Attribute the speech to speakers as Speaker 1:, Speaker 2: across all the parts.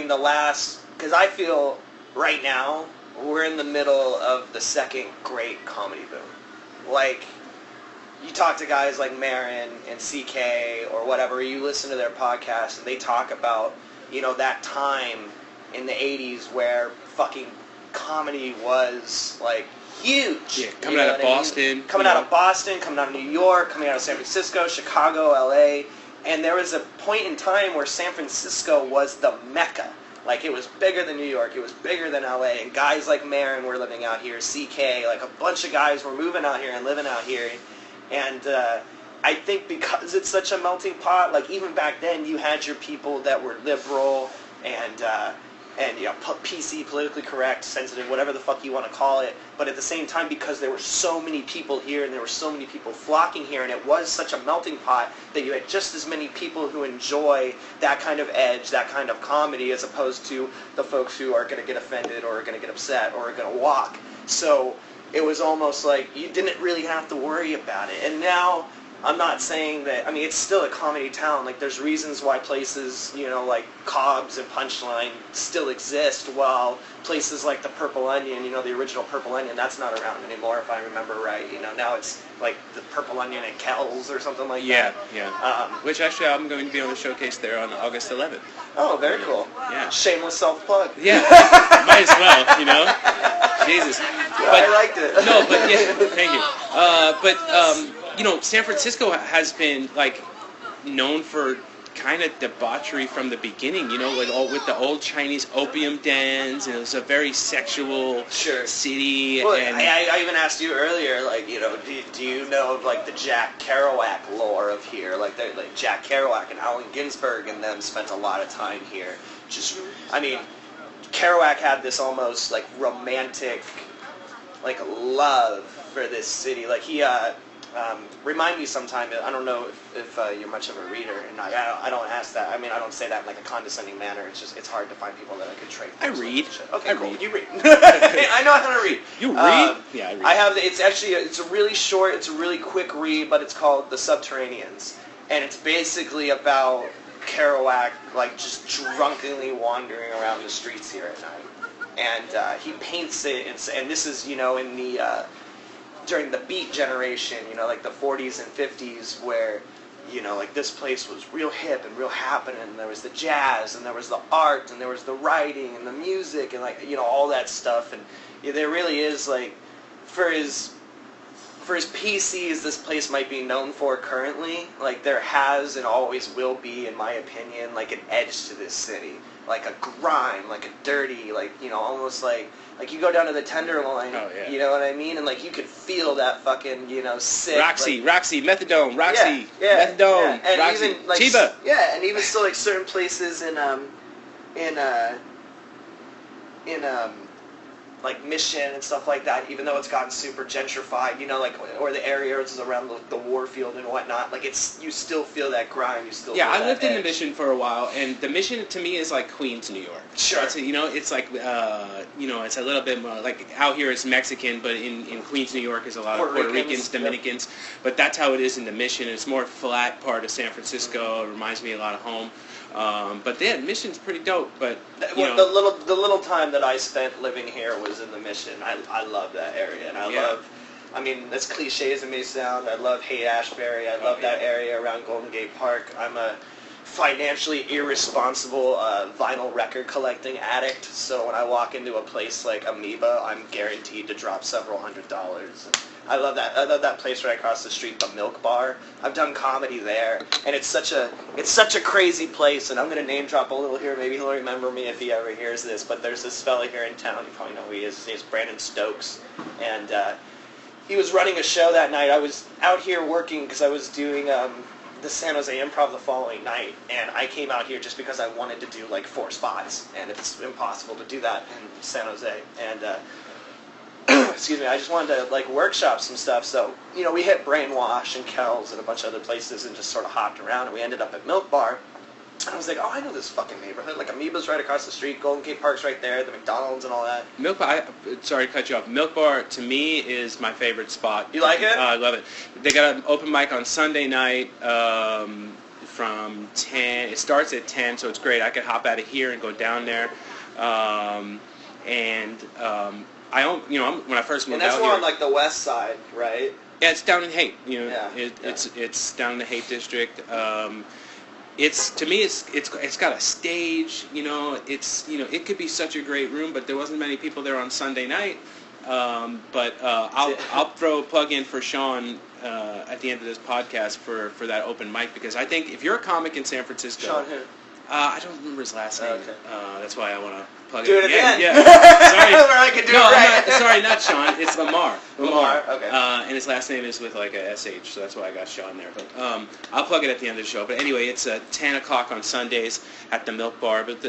Speaker 1: mean, because I feel right now we're in the middle of the second great comedy boom. Like, you talk to guys like Marin and CK or whatever, you listen to their podcasts and they talk about, that time in the 80s where fucking comedy was, like, huge.
Speaker 2: Yeah, coming out of Boston.
Speaker 1: Coming out of Boston, coming out of New York, coming out of San Francisco, Chicago, LA. And there was a point in time where San Francisco was the mecca. Like, it was bigger than New York, it was bigger than LA, and guys like Marin were living out here, CK, like a bunch of guys were moving out here and living out here. And I think because it's such a melting pot, like, even back then you had your people that were liberal and PC, politically correct, sensitive, whatever the fuck you want to call it. But at the same time, because there were so many people here and there were so many people flocking here, and it was such a melting pot that you had just as many people who enjoy that kind of edge, that kind of comedy, as opposed to the folks who are going to get offended or are going to get upset or are going to walk. So it was almost like you didn't really have to worry about it. And now, I'm not saying that, I mean, it's still a comedy town. Like, there's reasons why places, like Cobb's and Punchline still exist, while places like the Purple Onion, the original Purple Onion, that's not around anymore, if I remember right. Now it's like the Purple Onion at Kells or something like that.
Speaker 2: Yeah. Which, actually, I'm going to be on the showcase there on August 11th.
Speaker 1: Oh, very cool.
Speaker 2: Yeah.
Speaker 1: Shameless self-plug.
Speaker 2: Yeah. Might as well, Jesus.
Speaker 1: But, I liked it.
Speaker 2: No, but yeah, thank you. San Francisco has been, like, known for kind of debauchery from the beginning, like all with the old Chinese opium dens, and it was a very sexual city.
Speaker 1: Well,
Speaker 2: and
Speaker 1: I even asked you earlier, like, do you know of, like, the Jack Kerouac lore of here? Like Jack Kerouac and Allen Ginsberg and them spent a lot of time here. Kerouac had this almost, like, romantic, like, love for this city. Like, he, remind me sometime, I don't know if you're much of a reader, and I don't ask that. I mean, I don't say that in like a condescending manner. It's hard to find people that I could trade.
Speaker 2: I read.
Speaker 1: Okay, cool. You read. I know how to read.
Speaker 2: You read? Yeah, I read.
Speaker 1: I have. It's a really short. It's a really quick read, but it's called The Subterraneans, and it's basically about Kerouac, like, just drunkenly wandering around the streets here at night, and he paints it. And this is in the during the Beat generation, like the 40s and 50s, where, like, this place was real hip and real happening, and there was the jazz, and there was the art, and there was the writing, and the music, and, like, all that stuff, and there really is, like, for as PC as this place might be known for currently, like, there has and always will be, in my opinion, like, an edge to this city, like a grime, like a dirty, like, almost like you go down to the Tenderloin, you know what I mean? And, like, you could feel that fucking, sick.
Speaker 2: Roxy, methadone, methadone,
Speaker 1: and
Speaker 2: Roxy,
Speaker 1: even, like,
Speaker 2: Chiba.
Speaker 1: Yeah, and even still, like, certain places in like Mission and stuff like that, even though it's gotten super gentrified, like, or the areas around the Warfield and whatnot, like, you still feel that grime, you still feel
Speaker 2: I lived
Speaker 1: that
Speaker 2: in
Speaker 1: edge.
Speaker 2: the Mission for a while, and the Mission to me is like Queens, New York.
Speaker 1: Sure.
Speaker 2: It's like, it's a little bit more, like, out here it's Mexican, but in Queens, New York is a lot of Puerto Ricans, Dominicans, but that's how it is in the Mission. It's more flat part of San Francisco. It reminds me a lot of home. But yeah, Mission's pretty dope. But the
Speaker 1: little time that I spent living here was in the Mission. I love that area, and I love. I mean, as cliche as it may sound, I love Haight-Ashbury. I love that area around Golden Gate Park. I'm a financially irresponsible vinyl record collecting addict. So when I walk into a place like Amoeba, I'm guaranteed to drop several $100s. I love that. I love that place right across the street, the Milk Bar. I've done comedy there, and it's such a crazy place. And I'm gonna name drop a little here. Maybe he'll remember me if he ever hears this. But there's this fella here in town. You probably know who he is. His name's Brandon Stokes, and he was running a show that night. I was out here working because I was doing the San Jose Improv the following night, and I came out here just because I wanted to do like 4 spots, and it's impossible to do that in San Jose. And excuse me, I just wanted to, like, workshop some stuff, so, we hit Brainwash and Kells and a bunch of other places and just sort of hopped around, and we ended up at Milk Bar. And I was like, oh, I know this fucking neighborhood. Like, Amoeba's right across the street, Golden Gate Park's right there, the McDonald's and all that.
Speaker 2: Milk Bar, sorry to cut you off. Milk Bar, to me, is my favorite spot.
Speaker 1: You like it?
Speaker 2: I love it. They got an open mic on Sunday night, from 10. It starts at 10, so it's great. I could hop out of here and go down there. When I first moved out here... And
Speaker 1: that's more on, like, the west side, right?
Speaker 2: Yeah, it's down in Haight. It's down in the Haight district. To me, it's got a stage. It could be such a great room, but there wasn't many people there on Sunday night. I'll throw a plug in for Sean at the end of this podcast for that open mic, because I think if you're a comic in San Francisco...
Speaker 1: Sean who?
Speaker 2: I don't remember his last name.
Speaker 1: Okay.
Speaker 2: That's why I want to plug
Speaker 1: do it again.
Speaker 2: Yeah. Sorry.
Speaker 1: Where I can do it right.
Speaker 2: Sorry, not Sean. It's Lamar.
Speaker 1: Okay.
Speaker 2: And his last name is with like a SH, so that's why I got Sean there. But I'll plug it at the end of the show. But anyway, it's 10 o'clock on Sundays at the Milk Bar. But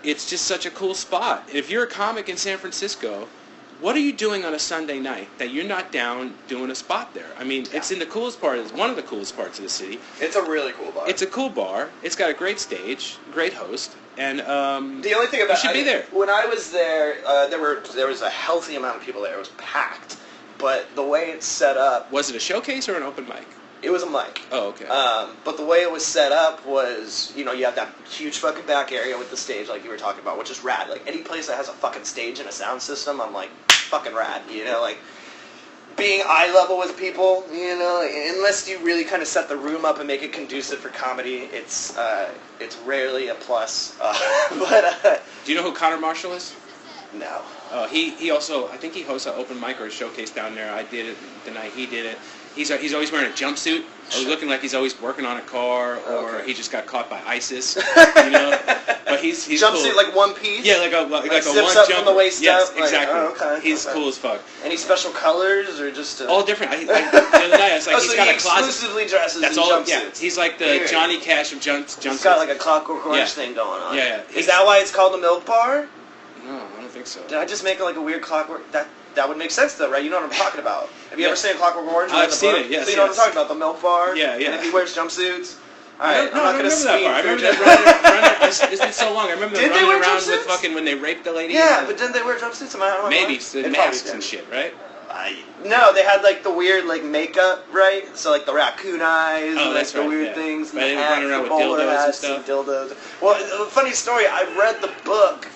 Speaker 2: it's just such a cool spot. And if you're a comic in San Francisco, what are you doing on a Sunday night that you're not down doing a spot there? I mean, it's in the coolest part. It's one of the coolest parts of the city.
Speaker 1: It's a really cool bar.
Speaker 2: It's a cool bar. It's got a great stage, great host, and
Speaker 1: the only thing about
Speaker 2: you should be there.
Speaker 1: When I was there, there was a healthy amount of people there. It was packed, but the way it's set up.
Speaker 2: Was it a showcase or an open mic?
Speaker 1: It was a mic.
Speaker 2: Oh, okay.
Speaker 1: But the way it was set up was, you have that huge fucking back area with the stage, like you were talking about, which is rad. Like, any place that has a fucking stage and a sound system, I'm like, fucking rad, like, being eye level with people, unless you really kind of set the room up and make it conducive for comedy, it's rarely a plus.
Speaker 2: Do you know who Connor Marshall is?
Speaker 1: No.
Speaker 2: He also, I think he hosts an open mic or a showcase down there. I did it the night he did it. He's always wearing a jumpsuit, or looking like he's always working on a car, or he just got caught by ISIS, But he's
Speaker 1: jumpsuit,
Speaker 2: cool.
Speaker 1: Like one piece.
Speaker 2: Yeah, like a
Speaker 1: zips
Speaker 2: one
Speaker 1: up
Speaker 2: jumper.
Speaker 1: from the waist
Speaker 2: yes,
Speaker 1: up.
Speaker 2: exactly.
Speaker 1: Okay.
Speaker 2: He's cool as fuck.
Speaker 1: Any special colors or just?
Speaker 2: All different. The other night I was like, he's
Speaker 1: so
Speaker 2: got
Speaker 1: he
Speaker 2: a closet.
Speaker 1: exclusively dresses
Speaker 2: That's
Speaker 1: in
Speaker 2: all.
Speaker 1: jumpsuits.
Speaker 2: Yeah, he's like the Johnny Cash of jumpsuits.
Speaker 1: He's got like a Clockwork Orange thing going on.
Speaker 2: Yeah.
Speaker 1: Is that why it's called the Milk Bar?
Speaker 2: No, I don't think so.
Speaker 1: Did I just make it like a weird clockwork? That would make sense though, right? You know what I'm talking about. Have you ever seen Clockwork Orange?
Speaker 2: I've seen it, yes.
Speaker 1: So you know what I'm talking about, the Milk Bar?
Speaker 2: Yeah.
Speaker 1: And if he wears jumpsuits?
Speaker 2: I
Speaker 1: Alright, I'm not going to
Speaker 2: remember that
Speaker 1: speed
Speaker 2: part. I
Speaker 1: through
Speaker 2: remember them running. It's been so long. I remember them
Speaker 1: Did they
Speaker 2: running
Speaker 1: wear
Speaker 2: around
Speaker 1: jumpsuits?
Speaker 2: with fucking when they raped the lady.
Speaker 1: Yeah, but didn't they wear jumpsuits?
Speaker 2: Maybe, the masks and shit, right?
Speaker 1: No, they had like the weird like makeup, right? So like the raccoon eyes and like the weird things.
Speaker 2: But they
Speaker 1: and
Speaker 2: were running around with dildos and stuff.
Speaker 1: Dildos. Well, funny story. I read the book,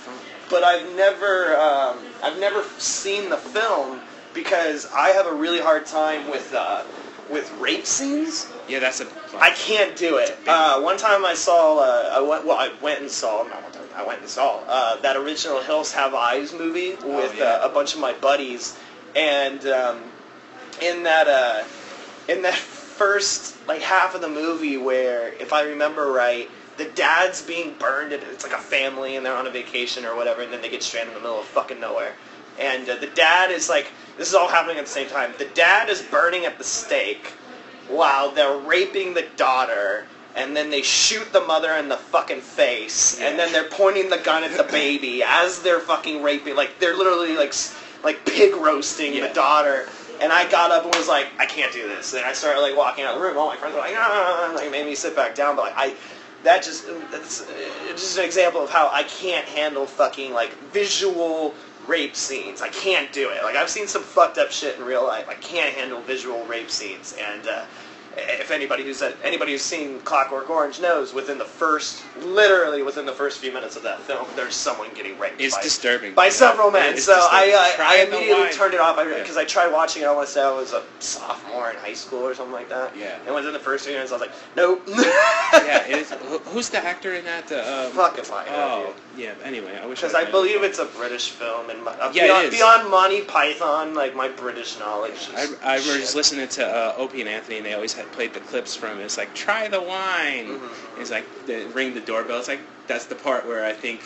Speaker 1: but I've never seen the film because I have a really hard time with rape scenes.
Speaker 2: Yeah, that's a.
Speaker 1: I can't do it. One time I saw. I went and saw that original Hills Have Eyes movie with a bunch of my buddies, and in that first like half of the movie where, if I remember right, the dad's being burned, and it's like a family and they're on a vacation or whatever, and then they get stranded in the middle of fucking nowhere. And the dad is like, this is all happening at the same time. The dad is burning at the stake while they're raping the daughter, and then they shoot the mother in the fucking face, and then they're pointing the gun at the baby as they're fucking raping. Like, they're literally like pig roasting the daughter. And I got up and was like, I can't do this. And I started like walking out of the room. All my friends were like, like made me sit back down. But like it's just an example of how I can't handle fucking like visual rape scenes. I can't do it. Like, I've seen some fucked up shit in real life. I can't handle visual rape scenes. And if anybody who's seen Clockwork Orange knows, literally within the first few minutes of that film, there's someone getting raped.
Speaker 2: It's disturbing.
Speaker 1: By several men. So I immediately turned it off because I tried watching it. I want to say I was a sophomore in high school or something like that.
Speaker 2: Yeah.
Speaker 1: And within the first few minutes, I was like, nope.
Speaker 2: Yeah. It is. Who's the actor in that?
Speaker 1: Fuck if I know.
Speaker 2: Yeah. Anyway, I wish.
Speaker 1: Because I believe it's a British film, and beyond Monty Python, like my British knowledge.
Speaker 2: I remember just listening to Opie and Anthony, and they always had played the clips from it. It's like, try the wine. Mm-hmm. It's like they ring the doorbell. It's like, that's the part where I think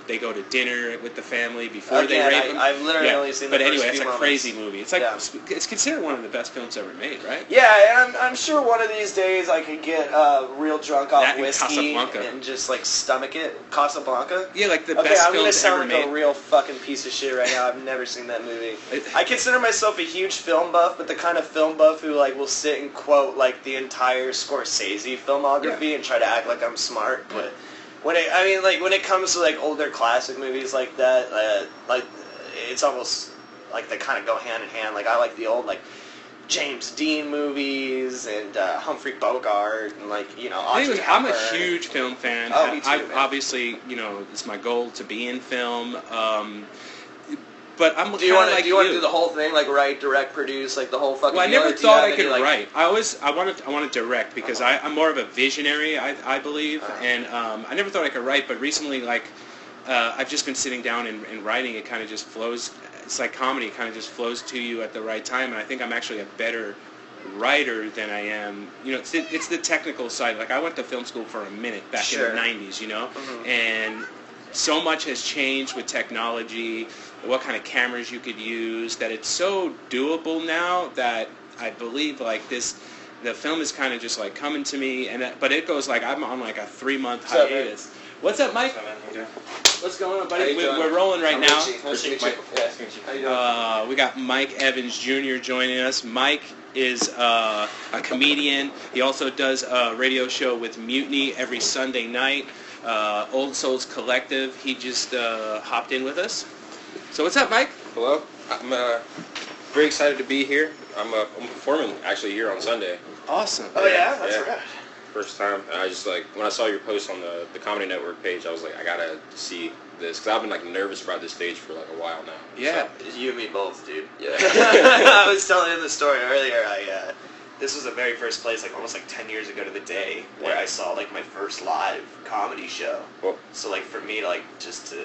Speaker 2: they go to dinner with the family before they rape them.
Speaker 1: I've literally only seen the first few
Speaker 2: But anyway, it's a crazy movie. It's like it's considered one of the best films ever made, right?
Speaker 1: Yeah, and I'm sure one of these days I could get real drunk off whiskey and just like stomach it. Casablanca?
Speaker 2: Yeah, like the best
Speaker 1: films ever made. Okay, I'm gonna sound like a real fucking piece of shit right now. I've never seen that movie. I consider myself a huge film buff, but the kind of film buff who like will sit and quote like the entire Scorsese filmography and try to act like I'm smart, but when it comes to like older classic movies like that, like it's almost like they kind of go hand in hand. Like I like the old like James Dean movies and Humphrey Bogart and Audrey
Speaker 2: I'm a
Speaker 1: Hepburn.
Speaker 2: huge film fan.
Speaker 1: Oh, me too, man.
Speaker 2: Obviously, it's my goal to be in film. But I'm
Speaker 1: Do you want to
Speaker 2: like
Speaker 1: do the whole thing, like write, direct, produce, like the whole fucking?
Speaker 2: Well, I
Speaker 1: deal,
Speaker 2: never
Speaker 1: or do you
Speaker 2: thought
Speaker 1: have
Speaker 2: I could
Speaker 1: any,
Speaker 2: write. I want to direct because I'm more of a visionary, I believe, and I never thought I could write. But recently, I've just been sitting down and writing. It kind of just flows. It's like comedy. It kind of just flows to you at the right time, and I think I'm actually a better writer than I am. It's the technical side. Like I went to film school for a minute back in the 90s, and so much has changed with technology, what kind of cameras you could use, that it's so doable now that I believe the film is kind of just like coming to me, but it goes like I'm on like a 3-month hiatus. What's up, Mike? What's going on, buddy? We're rolling right now.
Speaker 1: Nice to meet you.
Speaker 2: We got Mike Evans Jr. joining us. Mike is a comedian. He also does a radio show with Mutiny every Sunday night. Old Souls Collective. He just hopped in with us. So what's up, Mike?
Speaker 3: Hello. I'm very excited to be here. I'm performing actually here on Sunday.
Speaker 2: Awesome.
Speaker 1: Oh yeah, that's right.
Speaker 3: First time, and I just when I saw your post on the Comedy Network page, I was like, I gotta see this because I've been nervous about this stage for a while now.
Speaker 2: Yeah.
Speaker 1: So. You and me both, dude.
Speaker 3: Yeah.
Speaker 1: I was telling him the story earlier. This was the very first place, almost 10 years ago to the day, where I saw my first live comedy show.
Speaker 3: Well,
Speaker 1: so for me, it's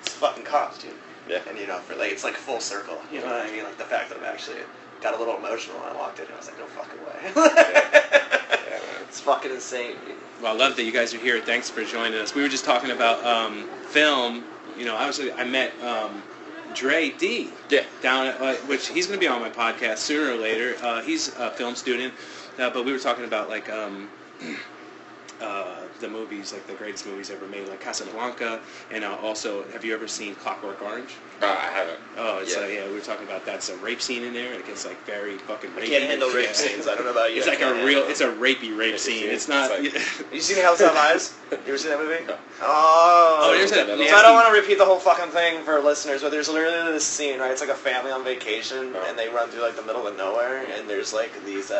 Speaker 1: fucking cops, dude.
Speaker 3: Yeah.
Speaker 1: And it's full circle. You know what I mean? The fact that I'm actually got a little emotional when I walked in, and I was like, no fucking way.
Speaker 3: yeah,
Speaker 1: it's fucking insane, dude.
Speaker 2: Well, I love that you guys are here. Thanks for joining us. We were just talking about film. Obviously I met Dre D.
Speaker 3: Yeah.
Speaker 2: Down at, which he's going to be on my podcast sooner or later. He's a film student, but we were talking about the movies, the greatest movies ever made, like Casablanca, and also, have you ever seen Clockwork Orange?
Speaker 3: I haven't.
Speaker 2: Oh, it's we were talking about that's a rape scene in there, and it gets very fucking rapey.
Speaker 1: I can't handle rape scenes. I don't know about you.
Speaker 2: It's it's a rapey rape scene. It's not.
Speaker 1: You seen House Have Eyes? You ever seen that movie?
Speaker 3: No.
Speaker 1: Oh,
Speaker 2: there's that.
Speaker 1: So I don't want to repeat the whole fucking thing for listeners, but there's literally this scene, right? It's a family on vacation, and they run through the middle of nowhere, and there's these.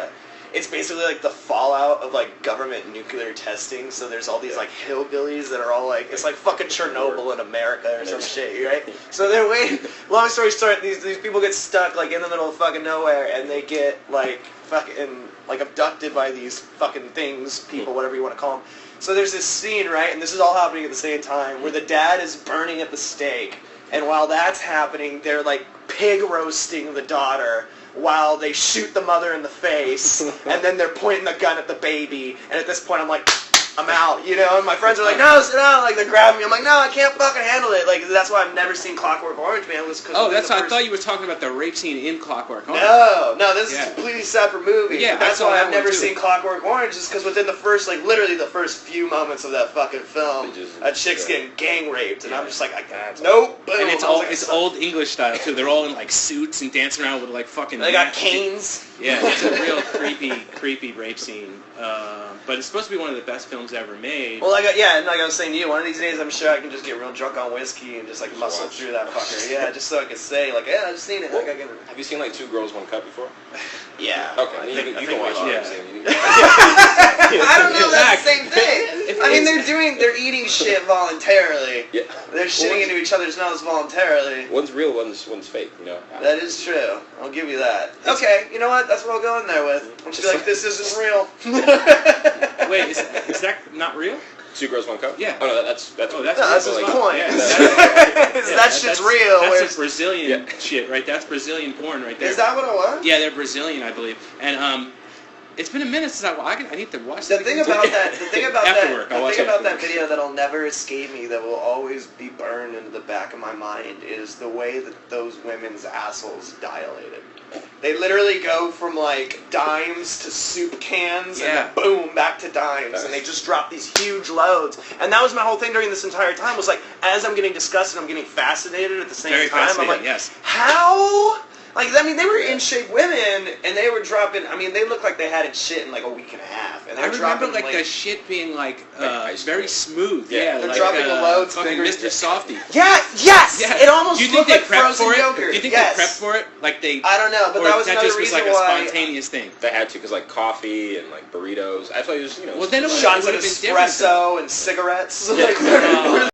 Speaker 1: It's basically the fallout of government nuclear testing. So there's all these hillbillies that are all it's fucking Chernobyl in America or some shit, right? So they're waiting. Long story short, these people get stuck in the middle of fucking nowhere, and they get fucking abducted by these fucking things, people, whatever you want to call them. So there's this scene, right, and this is all happening at the same time, where the dad is burning at the stake, and while that's happening, they're pig roasting the daughter, while they shoot the mother in the face, and then they're pointing the gun at the baby, and at this point I'm like, I'm out, and my friends are like, no, sit down, they're grabbing me, I'm like, no, I can't fucking handle it, that's why I've never seen Clockwork Orange, man, was because
Speaker 2: I thought you were talking about the rape scene in Clockwork Orange.
Speaker 1: No, this is a completely separate movie,
Speaker 2: yeah,
Speaker 1: that's why I've never seen Clockwork Orange, is because within the first, literally the first few moments of that fucking film, a chick's getting gang raped, and I'm just like, nope, boom.
Speaker 2: And it's old English style, too, they're all in, suits and dancing around with, fucking...
Speaker 1: They got canes.
Speaker 2: Yeah, it's a real creepy rape scene. But it's supposed to be one of the best films ever made.
Speaker 1: Well, and I was saying to you, one of these days I'm sure I can just get real drunk on whiskey and just muscle through that fucker. Yeah, just so I can say yeah, I've seen it.
Speaker 3: Have you seen Two Girls, One Cup before?
Speaker 1: Yeah.
Speaker 3: Okay, you can watch it.
Speaker 1: I don't know, that's the same thing. They're eating shit voluntarily.
Speaker 3: Yeah.
Speaker 1: They're shitting into each other's mouths voluntarily.
Speaker 3: One's real, one's fake,
Speaker 1: That is true. I'll give you that. Okay, you know what? That's what I'll go in there with. I'll just be this isn't real.
Speaker 2: Wait, is that not real?
Speaker 3: Two Girls, One Cup?
Speaker 2: Yeah.
Speaker 3: Oh, no, that's
Speaker 1: the point.
Speaker 2: Yeah,
Speaker 1: that shit's real.
Speaker 2: That's Brazilian shit, right? That's Brazilian porn right there.
Speaker 1: Is that what it was?
Speaker 2: Yeah, they're Brazilian, I believe. And it's been a minute since I need to watch
Speaker 1: the thing about that video that'll never escape me, that will always be burned into the back of my mind, is the way that those women's assholes dilated. They literally go from dimes to soup cans, and then boom, back to dimes, and they just drop these huge loads. And that was my whole thing during this entire time, was as I'm getting disgusted, I'm getting fascinated at the same time. I'm like, how? They were in shape women, and they were dropping. They looked like they hadn't shit in a week and a half. And
Speaker 2: I remember the shit being very smooth.
Speaker 1: Yeah, they're dropping a load notes
Speaker 2: fucking
Speaker 1: bigger.
Speaker 2: Mr. Softy.
Speaker 1: Yeah, yes!
Speaker 2: Yeah.
Speaker 1: It almost
Speaker 2: Do you think
Speaker 1: looked
Speaker 2: they
Speaker 1: like
Speaker 2: prepped
Speaker 1: frozen
Speaker 2: for it?
Speaker 1: yogurt.
Speaker 2: Do you think
Speaker 1: yes.
Speaker 2: they prepped for it? Like they?
Speaker 1: I don't know, but
Speaker 2: or
Speaker 1: that was
Speaker 2: that
Speaker 1: another
Speaker 2: just was
Speaker 1: reason
Speaker 2: like a
Speaker 1: why
Speaker 2: spontaneous thing.
Speaker 3: They had to, because like coffee and like burritos. I feel like there's, you know.
Speaker 2: Well, then it
Speaker 3: some,
Speaker 2: would-
Speaker 1: shots of
Speaker 2: would've been different,
Speaker 1: espresso and cigarettes.
Speaker 2: Yeah.
Speaker 1: Like,